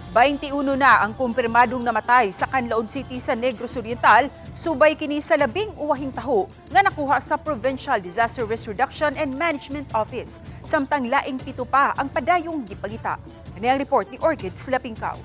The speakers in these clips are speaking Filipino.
21 na ang kumpirmadong namatay sa Canlaon City sa Negros Oriental, subay kini sa 11 uwahing taho nga nakuha sa Provincial Disaster Risk Reduction and Management Office. Samtang laing 7 pa ang padayong gipangita. Ano ang report ni Orchid Slapingkaw.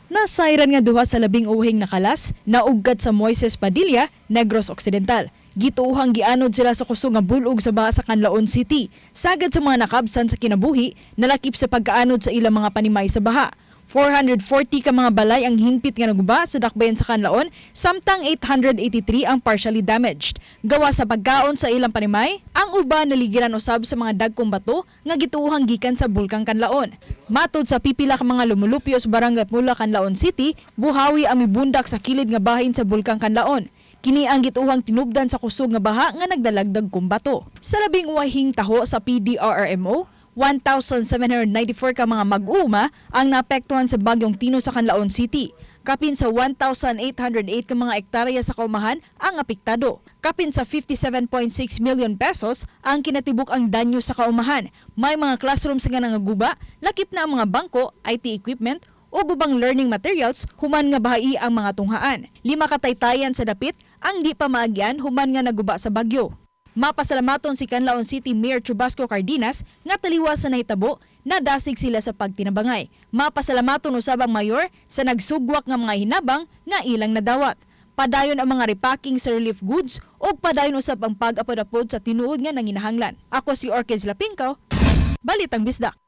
Nasayran nga duha sa 11 uwahing nakalas na ugad sa Moises Padilla, Negros Occidental. Gituuhang gianod sila sa kusog nga bulog sa baha sa Canlaon City. Sagad sa mga nakabsan sa kinabuhi, nalakip sa pagkaanod sa ilang mga panimay sa baha. 440 ka mga balay ang himpit nga naguba sa dakbayan sa Canlaon, samtang 883 ang partially damaged. Gawa sa pagkaon sa ilang panimay, ang uban naligiran usab sa mga dagkong bato nga gituuhang gikan sa bulkang Canlaon. Matod sa pipila ka mga lumulupyo sa barangay Pula, Canlaon City, buhawi ang mibundak sa kilid nga bahin sa bulkang Canlaon. Kini ang gituhang tinubdan sa kusog nga baha nga nagdalagdag kong bato. Sa 11 uwahing taho sa PDRRMO, 1,794 ka mga mag-uuma ang naapektuhan sa bagyong Tino sa Canlaon City. Kapin sa 1,808 ka mga ektarya sa kaumahan ang apektado. Kapin sa 57.6 million pesos ang kinatibuk ang danyo sa kaumahan. May mga classrooms nga nangaguba, lakip na ang mga bangko, IT equipment, o gubang learning materials human nga bahai ang mga tunghaan. 5 kataytayan sa dapit ang di pa maagyan human nga naguba sa bagyo. Mapasalamaton si Canlaon City Mayor Chubasco Cardenas nga taliwas sa nahitabo na dasig sila sa pagtinabangay. Mapasalamaton usab ang mayor sa nagsugwak nga mga hinabang nga ilang nadawat. Padayon ang mga repacking sa relief goods o padayon usab ang pag-apod-apod sa tinuod nga nanginahanglan. Ako si Orchid Slapingkaw, Balitang Bisdak.